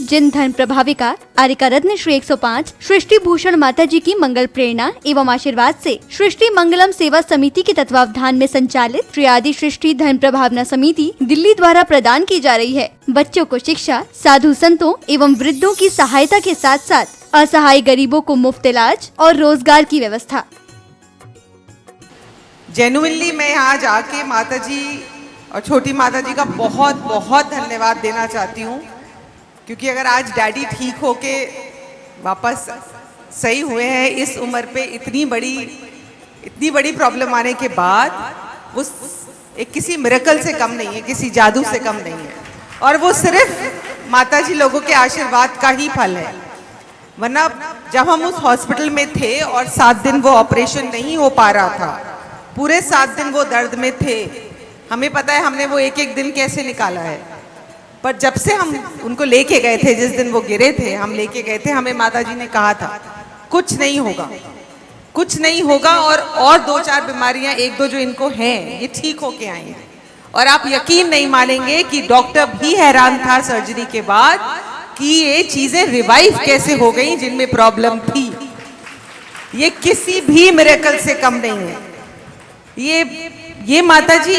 जिन धर्म प्रभाविका आर्यका रत्न श्री 105 सृष्टि भूषण माता जी की मंगल प्रेरणा एवं आशीर्वाद से सृष्टि मंगलम सेवा समिति के तत्वावधान में संचालित श्री आदि सृष्टि धर्म प्रभावना समिति दिल्ली द्वारा प्रदान की जा रही है बच्चों को शिक्षा, साधु संतों एवं वृद्धों की सहायता के साथ साथ असहाय गरीबों को मुफ्त इलाज और रोजगार की व्यवस्था। जेन्युइनली मैं यहाँ जाके माता जी और छोटी माता जी का बहुत बहुत धन्यवाद देना चाहती हूँ, क्योंकि अगर आज डैडी ठीक होके वापस सही हुए हैं इस उम्र पे इतनी बड़ी प्रॉब्लम आने के बाद, वो एक किसी मिरेकल से कम नहीं है, किसी जादू से कम नहीं है, और वो सिर्फ माता जी लोगों के आशीर्वाद का ही फल है। वरना जब हम उस हॉस्पिटल में थे और 7 दिन वो ऑपरेशन नहीं हो पा रहा था, पूरे 7 दिन वो दर्द में थे, हमें पता है हमने वो एक एक दिन कैसे निकाला है। पर जब से हम उनको लेके गए थे, जिस दिन वो गिरे थे हम लेके गए थे, हमें माताजी ने कहा था कुछ नहीं होगा, कुछ नहीं होगा, और 2-4 बीमारियां 1-2 जो इनको हैं ये ठीक होके आई हैं। और आप यकीन नहीं मानेंगे कि डॉक्टर भी हैरान था सर्जरी के बाद कि ये चीजें रिवाइव कैसे हो गई जिनमें प्रॉब्लम थी। ये किसी भी मिरेकल से कम नहीं है। ये माता जी,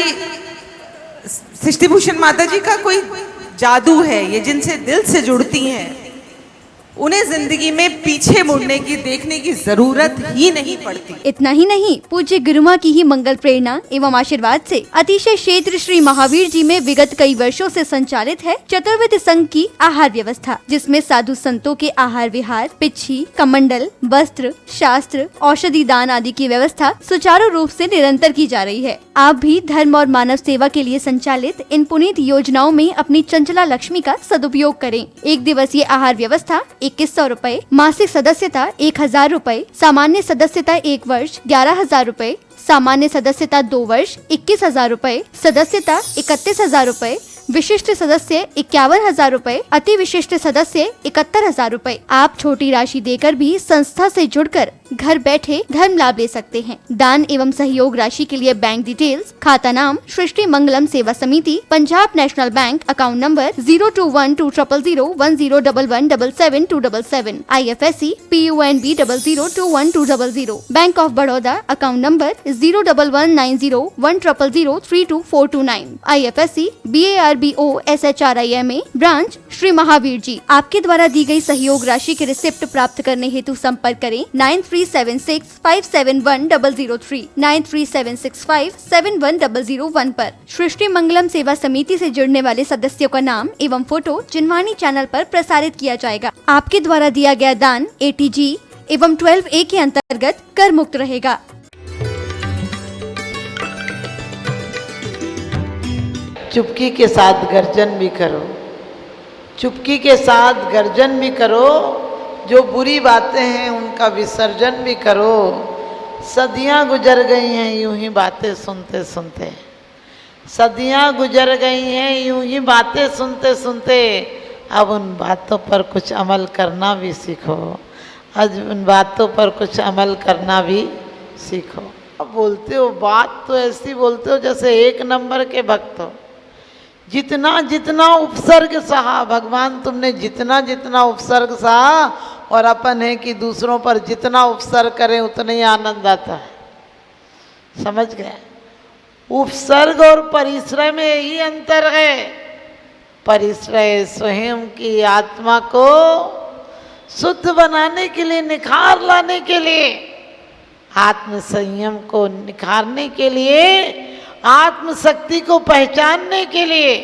सृष्टि भूषण माता जी का कोई जादू है। ये जिनसे दिल से जुड़ती हैं उन्हें जिंदगी में पीछे मुड़ने की, देखने की जरूरत ही नहीं पड़ती। इतना ही नहीं, पूज्य गुरुमा की ही मंगल प्रेरणा एवं आशीर्वाद से अतिशय क्षेत्र श्री महावीर जी में विगत कई वर्षों से संचालित है चतुर्विध संघ की आहार व्यवस्था, जिसमें साधु संतों के आहार विहार, पिच्छी, कमंडल, वस्त्र, शास्त्र, औषधि दान आदि की व्यवस्था सुचारू रूप से निरंतर की जा रही है। आप भी धर्म और मानव सेवा के लिए संचालित इन पुनीत योजनाओं में अपनी चंचला लक्ष्मी का सदुपयोग करें। 1 दिवसीय आहार व्यवस्था 2100 रुपए, मासिक सदस्यता 1000 रुपए, सामान्य सदस्यता 1 वर्ष 11,000 रुपए, सामान्य सदस्यता 2 वर्ष 21,000 रुपए, सदस्यता 31,000 रुपए, विशिष्ट सदस्य 51,000 रुपए, अति विशिष्ट सदस्य 71,000 रुपए। आप छोटी राशि देकर भी संस्था से जुड़कर घर बैठे धर्म लाभ ले सकते हैं। दान एवं सहयोग राशि के लिए बैंक डिटेल्स, खाता नाम सृष्टि Mangalam Seva Samiti, Punjab national bank, account number 02120010117777, IFSC PUNB 0021200, bank of Baroda, account number 011901000322429, IFSC BARBO SHRIMA, branch Shri Mahavir ji. आपके द्वारा दी गई सहयोग राशि के रिसिप्ट प्राप्त करने हेतु संपर्क करें 9376571003, 9376571001 पर। सृष्टि मंगलम सेवा समिति से जुड़ने वाले सदस्यों का नाम एवं फोटो जिनवाणी चैनल पर प्रसारित किया जाएगा। आपके द्वारा दिया गया दान ATG एवं 12A के अंतर्गत कर मुक्त रहेगा। चुपकी के साथ गर्जन भी करो, चुपकी के साथ गर्जन भी करो, जो बुरी बातें हैं उनका विसर्जन भी करो। सदियां गुजर गई हैं यूं ही बातें सुनते सुनते, सदियां गुजर गई हैं यूं ही बातें सुनते सुनते। अब उन बातों पर कुछ अमल करना भी सीखो, आज उन बातों पर कुछ अमल करना भी सीखो। अब बोलते हो बात तो ऐसी बोलते हो जैसे 1 नंबर के भक्त हो। जितना जितना उपसर्ग सहा भगवान, तुमने जितना जितना उपसर्ग सहा, और अपन है कि दूसरों पर जितना उपसर्ग करें उतना ही आनंद आता है। समझ गए? उपसर्ग और परिश्रय में यही अंतर है। परिश्रय स्वयं की आत्मा को शुद्ध बनाने के लिए, निखार लाने के लिए, आत्म संयम को निखारने के लिए, आत्मशक्ति को पहचानने के लिए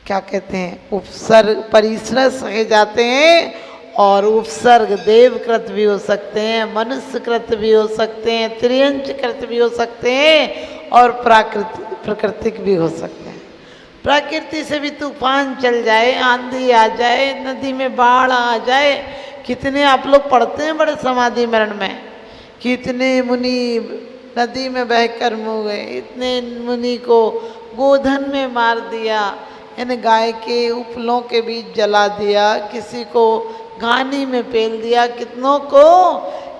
क्या कहते हैं, उपसर्ग परिश्रय सहे जाते हैं। और उपसर्ग देवकृत भी हो सकते हैं, मनुष्यकृत भी हो सकते हैं, त्रियंचकृत भी हो सकते हैं, और प्राकृतिक भी हो सकते हैं। प्रकृति से भी तूफान चल जाए, आंधी आ जाए, नदी में बाढ़ आ जाए। कितने आप लोग पढ़ते हैं बड़े समाधि मरण में, कितने मुनि नदी में बहकर मुँह गए, इतने मुनि को गोधन में मार दिया, यानी गाय के उपलों के बीच जला दिया, किसी को घानी में पेल दिया, कितनों को।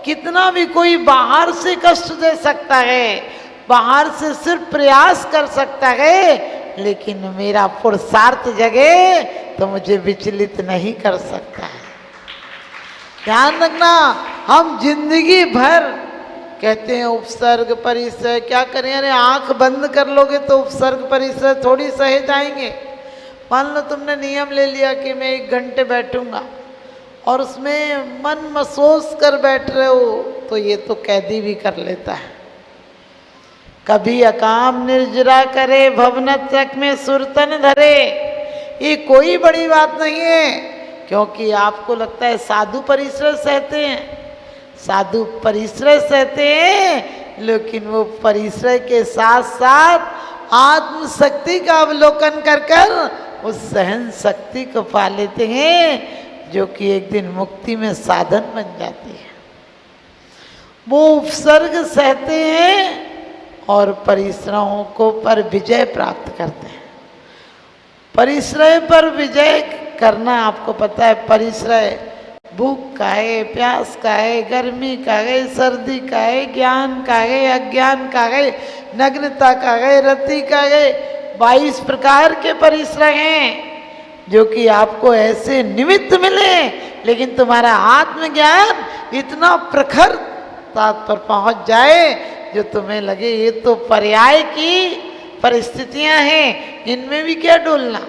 कितना भी कोई बाहर से कष्ट दे सकता है, बाहर से सिर्फ प्रयास कर सकता है, लेकिन मेरा पुरुषार्थ जगे तो मुझे विचलित नहीं कर सकता है। ध्यान रखना, हम जिंदगी भर कहते हैं उपसर्ग परिसर, क्या करें, अरे आंख बंद कर लोगे तो उपसर्ग परिसर थोड़ी सहे जाएंगे। मान लो तुमने नियम ले लिया कि मैं 1 घंटे बैठूंगा और उसमें मन महसूस कर बैठ रहे हो, तो ये तो कैदी भी कर लेता है। कभी अकाम निर्जरा करे, भवनत्रक में सुरतन धरे, ये कोई बड़ी बात नहीं है। क्योंकि आपको लगता है साधु परिश्रय सहते हैं, साधु परिश्रय सहते हैं, लेकिन वो परिश्रय के साथ साथ आत्मशक्ति का अवलोकन कर कर उस सहन शक्ति को पा लेते हैं, जो कि एक दिन मुक्ति में साधन बन जाती है। वो उपसर्ग सहते हैं और परिश्रमों को पर विजय प्राप्त करते हैं। परिश्रय पर विजय करना, आपको पता है, परिश्रय भूख का है, प्यास का है, गर्मी का है, सर्दी का है, ज्ञान का है, अज्ञान का है, नग्नता का है, रति का है, 22 प्रकार के परिश्रय हैं जो कि आपको ऐसे निमित्त मिले, लेकिन तुम्हारा आत्मज्ञान इतना प्रखर तात पर पहुंच जाए जो तुम्हें लगे ये तो पर्याय की परिस्थितियां हैं, इनमें भी क्या डोलना।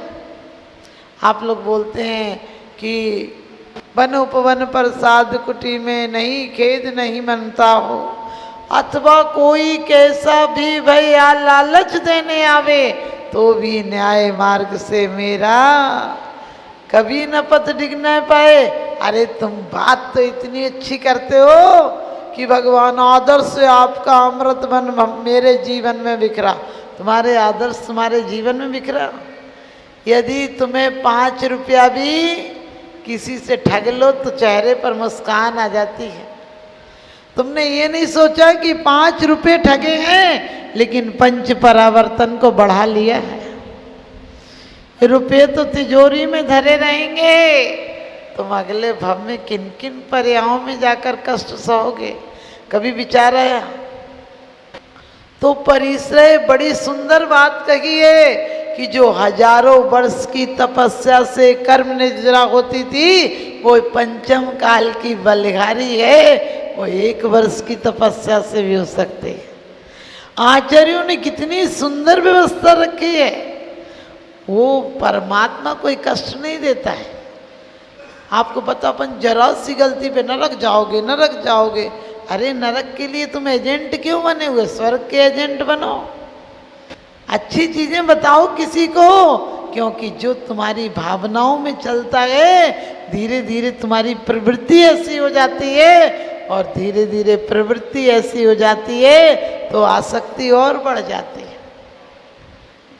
आप लोग बोलते हैं कि वन उपवन प्रसाद कुटी में नहीं खेद नहीं मनता हो, अथवा कोई कैसा भी भैया लालच देने आवे तो भी न्याय मार्ग से मेरा कभी न पथ डिग न पाए। अरे तुम बात तो इतनी अच्छी करते हो कि भगवान आदर्श से आपका अमृत बन मेरे जीवन में बिखरा, तुम्हारे आदर्श तुम्हारे जीवन में बिखरा। यदि तुम्हें 5 रुपया भी किसी से ठग लो तो चेहरे पर मुस्कान आ जाती है। तुमने ये नहीं सोचा कि 5 रुपये ठगे हैं लेकिन पंच परावर्तन को बढ़ा लिया है। रुपये तो तिजोरी में धरे रहेंगे, तुम अगले भव में किन किन पर्यायों में जाकर कष्ट सहोगे, कभी विचार आया? तो परिश्रय बड़ी सुंदर बात कही है कि जो हजारों वर्ष की तपस्या से कर्म निद्रा होती थी, वो पंचम काल की बलिहारी है, वो 1 वर्ष की तपस्या से भी हो सकते हैं। आचार्यों ने कितनी सुंदर व्यवस्था रखी है। वो परमात्मा कोई कष्ट नहीं देता है। आपको पता, अपन जरा सी गलती पे नरक जाओगे, नरक जाओगे। अरे नरक के लिए तुम एजेंट क्यों बने हुए? स्वर्ग के एजेंट बनो, अच्छी चीजें बताओ किसी को, क्योंकि जो तुम्हारी भावनाओं में चलता है धीरे धीरे तुम्हारी प्रवृत्ति ऐसी हो जाती है, और धीरे धीरे प्रवृत्ति ऐसी हो जाती है तो आसक्ति और बढ़ जाती है।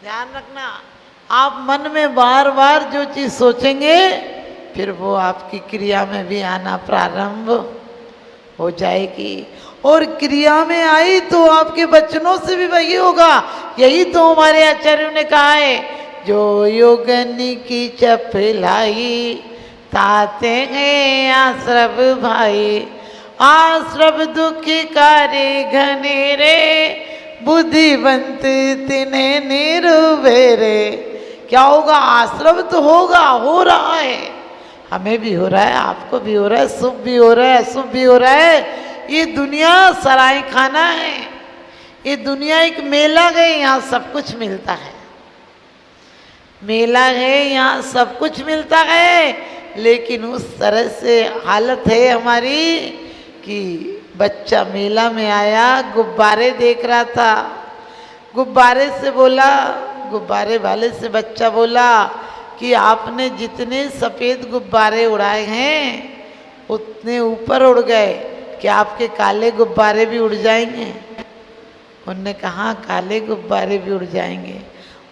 ध्यान रखना, आप मन में बार बार जो चीज सोचेंगे फिर वो आपकी क्रिया में भी आना प्रारंभ हो जाएगी, और क्रिया में आई तो आपके वचनों से भी वही होगा। यही तो हमारे आचार्यों ने कहा है, जो योगनी की चपलाई ताते हैं आश्रव भाई, आश्रव दुखी कारे घनेरे, बुद्धिवंत तिन्हें निरुबेरे। क्या होगा? आश्रव तो होगा, हो रहा है, हमें भी हो रहा है, आपको भी हो रहा है, शुभ भी हो रहा है, अशुभ भी हो रहा है। ये दुनिया सराय खाना है, ये दुनिया एक मेला है, यहाँ सब कुछ मिलता है। मेला है, यहाँ सब कुछ मिलता है, लेकिन उस तरह से हालत है हमारी कि बच्चा मेला में आया, गुब्बारे देख रहा था, गुब्बारे से बोला, गुब्बारे वाले से बच्चा बोला कि आपने जितने सफ़ेद गुब्बारे उड़ाए हैं उतने ऊपर उड़ गए, क्या आपके काले गुब्बारे भी उड़ जाएंगे? उनने कहा काले गुब्बारे भी उड़ जाएंगे।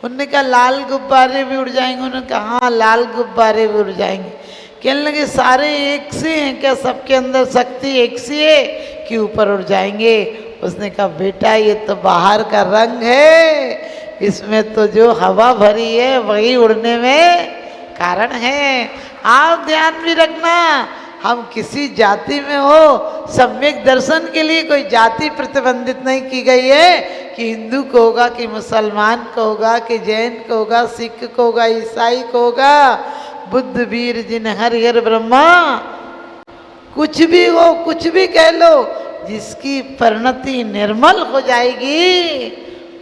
उनने कहा लाल गुब्बारे भी उड़ जाएंगे। उन्होंने कहा हाँ लाल गुब्बारे भी उड़ जाएंगे। कहने लगे सारे एक से हैं क्या? सबके अंदर शक्ति एक सी है कि ऊपर उड़ जाएंगे? उसने कहा बेटा ये तो बाहर का रंग है, इसमें तो जो हवा भरी है वही उड़ने में कारण है। आप ध्यान भी रखना, हम किसी जाति में हो, सम्यक दर्शन के लिए कोई जाति प्रतिबंधित नहीं की गई है कि हिंदू को होगा कि मुसलमान को होगा कि जैन को होगा, सिख को होगा, ईसाई को होगा। बुद्ध वीर जिन हरि हर ब्रह्मा, कुछ भी हो कुछ भी कह लो, जिसकी परिणति निर्मल हो जाएगी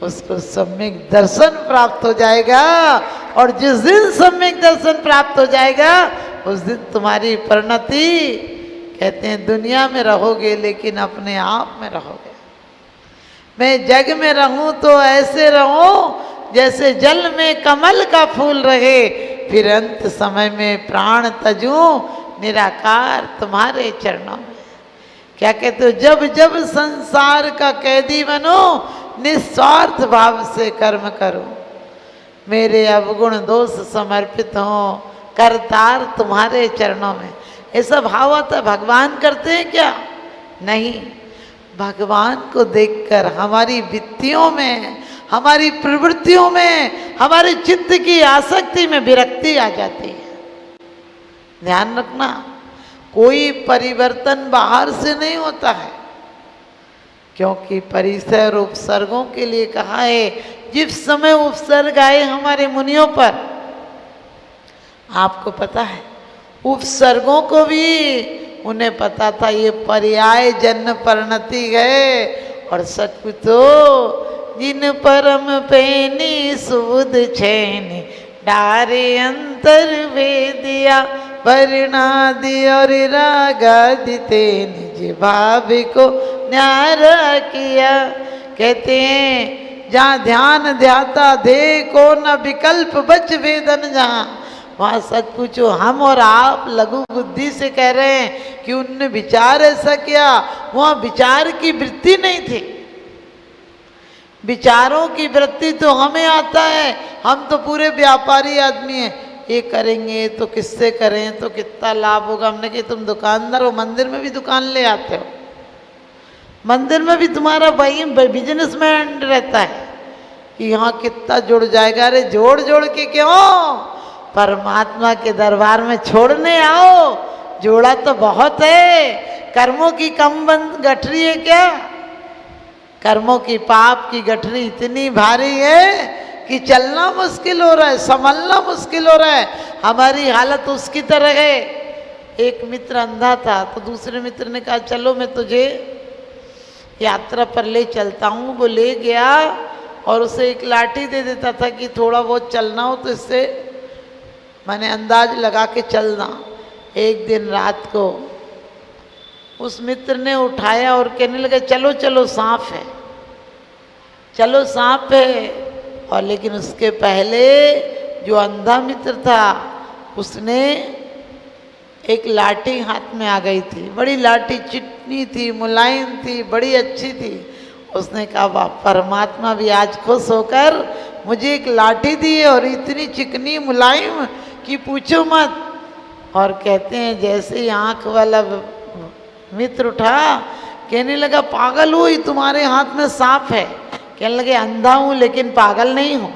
उसको सम्यक दर्शन प्राप्त हो जाएगा। और जिस दिन सम्यक दर्शन प्राप्त हो जाएगा उस दिन तुम्हारी परिणति, कहते हैं दुनिया में रहोगे लेकिन अपने आप में रहोगे। मैं जग में रहूं तो ऐसे रहूं जैसे जल में कमल का फूल रहे, फिर अंत समय में प्राण तजूं निराकार तुम्हारे चरणों में। क्या कहते हो, जब जब संसार का कैदी बनो, निस्वार्थ भाव से कर्म करो, मेरे अवगुण दोष समर्पित हो, करतार तुम्हारे चरणों में। ऐसा भाव आता है। भगवान करते हैं क्या? नहीं, भगवान को देखकर हमारी वृत्तियों में, हमारी प्रवृत्तियों में, हमारे चित्त की आसक्ति में विरक्ति आ जाती है। ध्यान रखना, कोई परिवर्तन बाहर से नहीं होता है, क्योंकि परिसर और उपसर्गों के लिए कहा है। जिस समय उपसर्ग आए हमारे मुनियों पर, आपको पता है उपसर्गों को भी उन्हें पता था ये पर्याय जन्म परिणति है। और सचमुच तो जिन परम पेनी सुध छैनी, डारे अंतर वेदिया वर्णादि और रागादि ते निज भाव को न्यारा किया। कहते हैं जहाँ ध्यान ध्याता दे को न विकल्प बच वेदन, जहाँ वहाँ सच पूछो हम और आप लघु बुद्धि से कह रहे हैं कि उनने विचार ऐसा किया, वहाँ विचार की वृत्ति नहीं थी। विचारों की वृत्ति तो हमें आता है, हम तो पूरे व्यापारी आदमी हैं, ये करेंगे तो किससे करें तो कितना लाभ होगा। हमने कि तुम दुकानदार हो, मंदिर में भी दुकान ले आते हो, मंदिर में भी तुम्हारा वही बिजनेसमैन रहता है कि यहाँ कितना जुड़ जाएगा। अरे जोड़ जोड़ के क्यों, परमात्मा के दरबार में छोड़ने आओ, जोड़ा तो बहुत है। कर्मों की कम गठरी है क्या? कर्मों की पाप की गठरी इतनी भारी है कि चलना मुश्किल हो रहा है, संभलना मुश्किल हो रहा है। हमारी हालत उसकी तरह है। एक मित्र अंधा था तो दूसरे मित्र ने कहा चलो मैं तुझे यात्रा पर ले चलता हूँ। वो ले गया और उसे एक लाठी दे देता था कि थोड़ा बहुत चलना हो तो इससे मैंने अंदाज लगा के चलना। एक दिन रात को उस मित्र ने उठाया और कहने लगा चलो चलो सांप है, चलो सांप है। और लेकिन उसके पहले जो अंधा मित्र था उसने एक लाठी हाथ में आ गई थी, बड़ी लाठी चिकनी थी, मुलायम थी, बड़ी अच्छी थी। उसने कहा वाह, परमात्मा भी आज खुश होकर मुझे एक लाठी दी है और इतनी चिकनी मुलायम कि पूछो मत। और कहते हैं जैसे ही आँख वाला मित्र उठा, कहने लगा पागल हुई, तुम्हारे हाथ में सांप है। कहने लगे अंधा हूँ लेकिन पागल नहीं हूँ।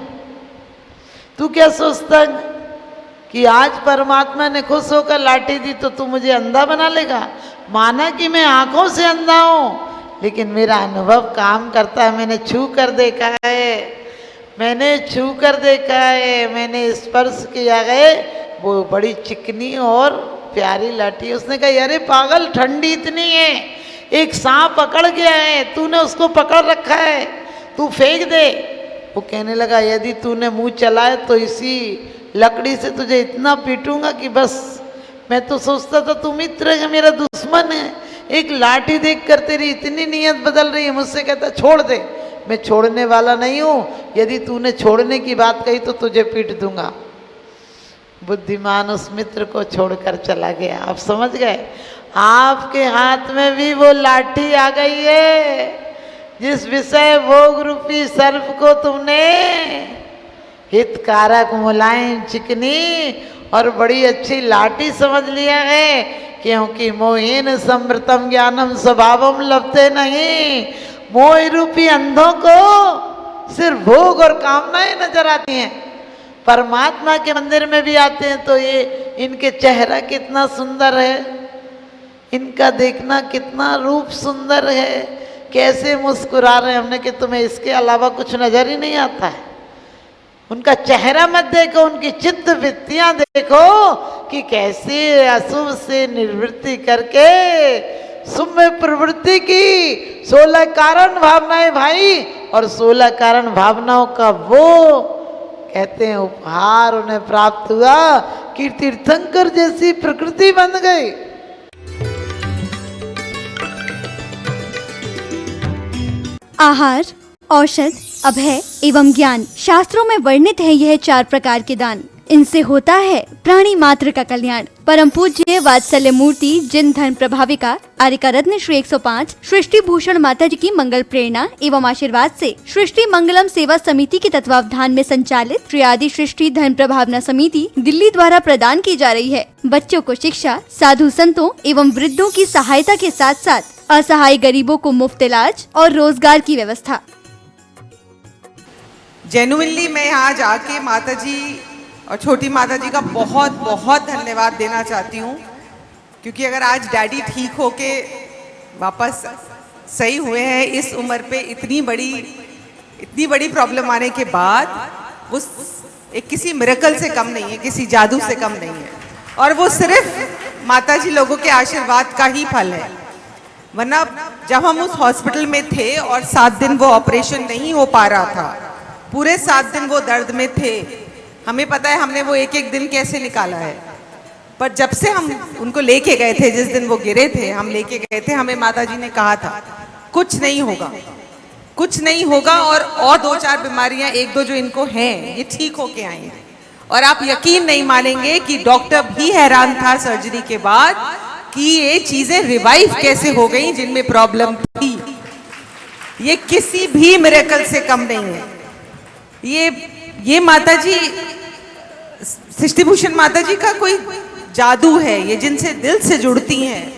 तू क्या सोचता कि आज परमात्मा ने खुश होकर लाठी दी तो तू मुझे अंधा बना लेगा? माना कि मैं आंखों से अंधा हूँ लेकिन मेरा अनुभव काम करता है। मैंने छू कर देखा है, मैंने छू कर देखा है, मैंने स्पर्श किया है। वो बड़ी चिकनी और प्यारी लाठी। उसने कहा अरे पागल, ठंडी इतनी है, एक सांप पकड़ गया है, तूने उसको पकड़ रखा है, तू फेंक दे। वो कहने लगा यदि तूने मुंह चलाए तो इसी लकड़ी से तुझे इतना पीटूंगा कि बस। मैं तो सोचता था तू मित्र है, मेरा दुश्मन है। एक लाठी देखकर तेरी इतनी नीयत बदल रही है। मुझसे कहता छोड़ दे। मैं छोड़ने वाला नहीं हूँ, यदि तूने छोड़ने की बात कही तो तुझे पीट दूंगा। बुद्धिमान उस मित्र को छोड़कर चला गया। आप समझ गए, आपके हाथ में भी वो लाठी आ गई है जिस विषय भोग रूपी सर्प को तुमने हितकारक, मुलायम, चिकनी और बड़ी अच्छी लाठी समझ लिया है। क्योंकि मोहेन समृतम ज्ञानम स्वभावम लभते नहीं। मोह रूपी अंधों को सिर्फ भोग और कामनाएं नजर आती हैं। परमात्मा के मंदिर में भी आते हैं तो ये इनके चेहरा कितना सुंदर है, इनका देखना कितना रूप सुंदर है, कैसे मुस्कुरा रहे हैं। हमने कि तुम्हें इसके अलावा कुछ नजर ही नहीं आता है। क्या कहते हैं उनका चेहरा मत देखो, उनकी चित्त वृत्तियां देखो कि कैसे अशुभ से निवृत्ति करके शुभ में प्रवृत्ति की 16 कारण भावनाएं भाई, और 16 कारण भावनाओं का वो कहते हैं उपहार उन्हें प्राप्त हुआ कि तीर्थंकर जैसी प्रकृति बन गई। आहार, औषध, अभय एवं ज्ञान। शास्त्रों में वर्णित है यह 4 प्रकार के दान। इनसे होता है प्राणी मात्र का कल्याण। परम पूज्य वात्सल्य मूर्ति जिन धर्म प्रभाविका आर्यका रत्न श्री 105 सृष्टि भूषण माता जी की मंगल प्रेरणा एवं आशीर्वाद से सृष्टि मंगलम सेवा समिति के तत्वावधान में संचालित श्री आदि सृष्टि धर्म प्रभावना समिति दिल्ली द्वारा प्रदान की जा रही है। बच्चों को शिक्षा, साधु संतों एवं वृद्धों की सहायता के साथ साथ असहाय गरीबों को मुफ्त इलाज और रोजगार की व्यवस्था। जेन्युइनली मैं यहाँ जाके माता जी और छोटी माता जी का बहुत बहुत धन्यवाद देना चाहती हूँ, क्योंकि अगर आज डैडी ठीक होके वापस सही हुए हैं इस उम्र पे, इतनी बड़ी प्रॉब्लम आने के बाद, वो एक किसी मिरेकल से कम नहीं है, किसी जादू से कम नहीं है, और वो सिर्फ माता जी लोगों के आशीर्वाद का ही फल है। वरना जब हम उस हॉस्पिटल में थे और 7 दिन वो ऑपरेशन नहीं हो पा रहा था, पूरे 7 दिन वो दर्द में थे, हमें पता है हमने वो एक एक दिन कैसे निकाला है। पर जब से हम उनको लेके गए थे, जिस दिन वो गिरे थे हम लेके गए थे, हमें माता जी ने कहा था कुछ नहीं होगा, कुछ नहीं होगा, और 2-4 बीमारियां 1-2 जो इनको हैं ये ठीक होके आएंगे। और आप यकीन नहीं मानेंगे कि डॉक्टर भी हैरान था सर्जरी के बाद कि ये चीजें रिवाइव कैसे हो गई जिनमें प्रॉब्लम थी। ये किसी भी मिरेकल से कम नहीं है। ये माता जी, सृष्टि भूषण माता जी का कोई जादू है। ये जिनसे दिल से जुड़ती हैं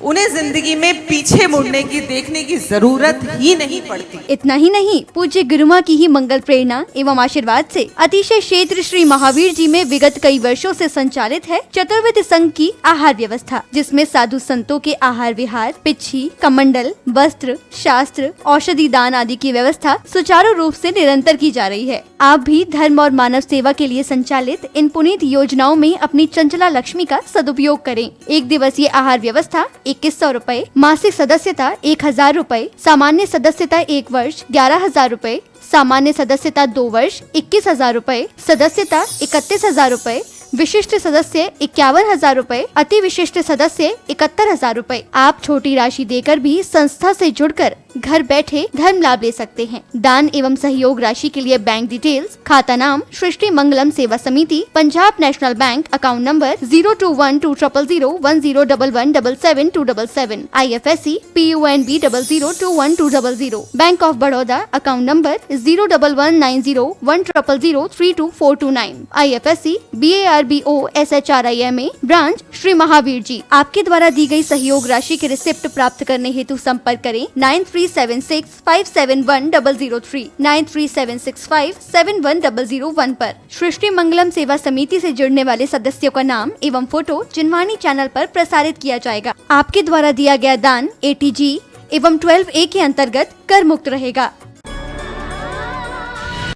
उन्हें जिंदगी में पीछे मुड़ने की, देखने की जरूरत ही नहीं पड़ती। इतना ही नहीं, पूज्य गुरुमा की ही मंगल प्रेरणा एवं आशीर्वाद से अतिशय क्षेत्र श्री महावीर जी में विगत कई वर्षों से संचालित है चतुर्विध संघ की आहार व्यवस्था, जिसमें साधु संतों के आहार विहार, पिच्छी, कमंडल, वस्त्र, शास्त्र, औषधि दान आदि की व्यवस्था सुचारू रूप से निरंतर की जा रही है। आप भी धर्म और मानव सेवा के लिए संचालित इन पुनीत योजनाओं में अपनी चंचला लक्ष्मी का सदुपयोग करें। 1 दिवसीय आहार व्यवस्था 2100 रुपए, मासिक सदस्यता 1000 रुपए, सामान्य सदस्यता 1 वर्ष 11,000 रुपए, सामान्य सदस्यता 2 वर्ष 21,000 रुपए, सदस्यता 31,000 रुपए, विशिष्ट सदस्य 51,000 रुपए, अति विशिष्ट सदस्य 71,000 रुपए। आप छोटी राशि देकर भी संस्था से जुड़कर घर बैठे धर्म लाभ ले सकते हैं। दान एवं सहयोग राशि के लिए बैंक डिटेल्स, खाता नाम सृष्टि Mangalam Seva Samiti, Punjab national bank, account number 02120010117777, IFSC PUNB 00021200, bank of Baroda, account number 0119010032429, IFSC BARBO SHRIMA, branch Shri Mahavir ji. आपके द्वारा दी गई सहयोग राशि के रिसिप्ट प्राप्त करने हेतु संपर्क करें 9376571003, 9376571001 पर। सृष्टि मंगलम सेवा समिति से जुड़ने वाले सदस्यों का नाम एवं फोटो जिनवाणी चैनल पर प्रसारित किया जाएगा। आपके द्वारा दिया गया दान ATG एवं 12A के अंतर्गत कर मुक्त रहेगा।